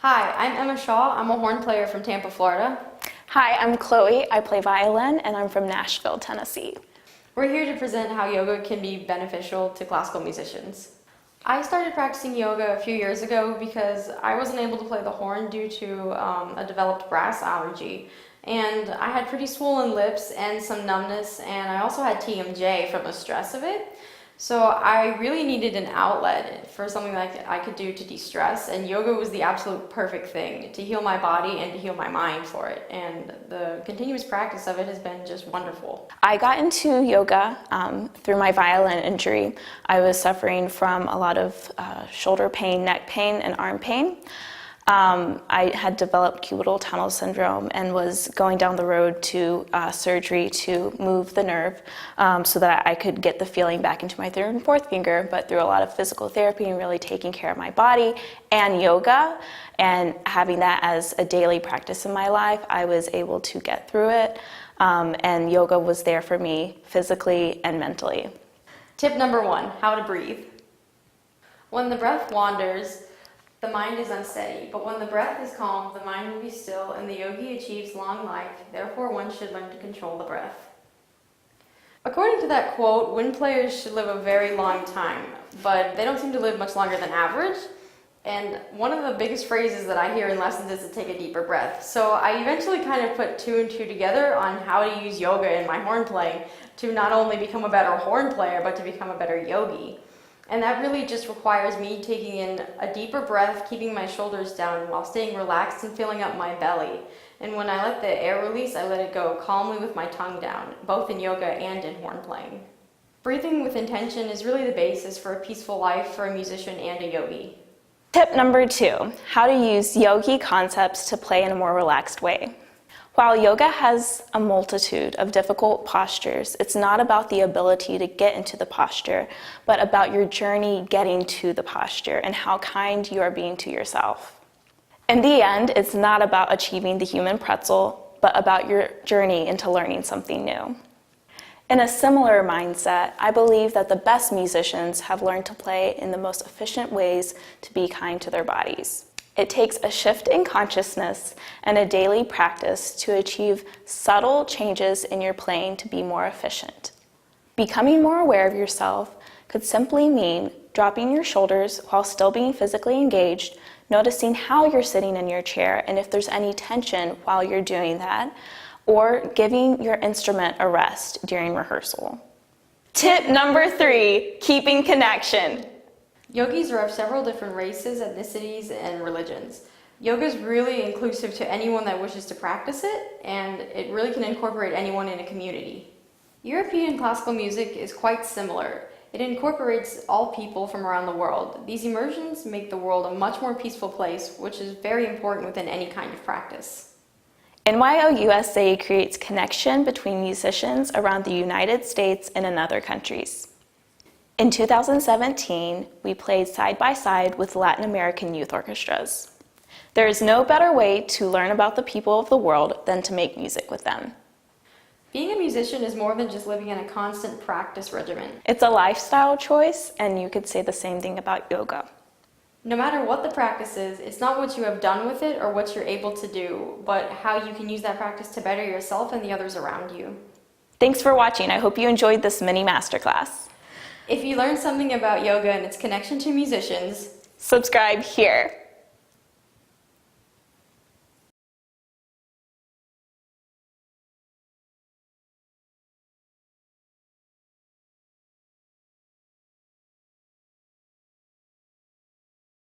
Hi, I'm Emma Shaw. I'm a horn player from Tampa, Florida. Hi, I'm Chloe. I play violin and I'm from Nashville, Tennessee. We're here to present how yoga can be beneficial to classical musicians. I started practicing yoga a few years ago because I wasn't able to play the horn due to a developed brass allergy. And I had pretty swollen lips and some numbness, and I also had TMJ from the stress of it. So I really needed an outlet for something that I could do to de-stress, and yoga was the absolute perfect thing to heal my body and to heal my mind for it. And the continuous practice of it has been just wonderful. I got into yoga through my violin injury. I was suffering from a lot of shoulder pain, neck pain, and arm pain. I had developed cubital tunnel syndrome and was going down the road to surgery to move the nerve so that I could get the feeling back into my third and fourth finger. But through a lot of physical therapy and really taking care of my body and yoga and having that as a daily practice in my life, I was able to get through it. And yoga was there for me physically and mentally. Tip number 1, how to breathe. When the breath wanders, the mind is unsteady, but when the breath is calm, the mind will be still, and the yogi achieves long life. Therefore, one should learn to control the breath. According to that quote, wind players should live a very long time, but they don't seem to live much longer than average. And one of the biggest phrases that I hear in lessons is to take a deeper breath. So I eventually kind of put 2 and 2 together on how to use yoga in my horn playing to not only become a better horn player, but to become a better yogi. And that really just requires me taking in a deeper breath, keeping my shoulders down while staying relaxed and filling up my belly. And when I let the air release, I let it go calmly with my tongue down, both in yoga and in horn playing. Breathing with intention is really the basis for a peaceful life for a musician and a yogi. Tip number 2, how to use yogi concepts to play in a more relaxed way. While yoga has a multitude of difficult postures, it's not about the ability to get into the posture, but about your journey getting to the posture and how kind you are being to yourself. In the end, it's not about achieving the human pretzel, but about your journey into learning something new. In a similar mindset, I believe that the best musicians have learned to play in the most efficient ways to be kind to their bodies. It takes a shift in consciousness and a daily practice to achieve subtle changes in your playing to be more efficient. Becoming more aware of yourself could simply mean dropping your shoulders while still being physically engaged, noticing how you're sitting in your chair and if there's any tension while you're doing that, or giving your instrument a rest during rehearsal. Tip number 3, keeping connection. Yogis are of several different races, ethnicities, and religions. Yoga is really inclusive to anyone that wishes to practice it, and it really can incorporate anyone in a community. European classical music is quite similar. It incorporates all people from around the world. These immersions make the world a much more peaceful place, which is very important within any kind of practice. NYO-USA creates connection between musicians around the United States and in other countries. In 2017, we played side by side with Latin American youth orchestras. There is no better way to learn about the people of the world than to make music with them. Being a musician is more than just living in a constant practice regimen. It's a lifestyle choice, and you could say the same thing about yoga. No matter what the practice is, it's not what you have done with it or what you're able to do, but how you can use that practice to better yourself and the others around you. Thanks for watching. I hope you enjoyed this mini masterclass. If you learned something about yoga and its connection to musicians, subscribe here.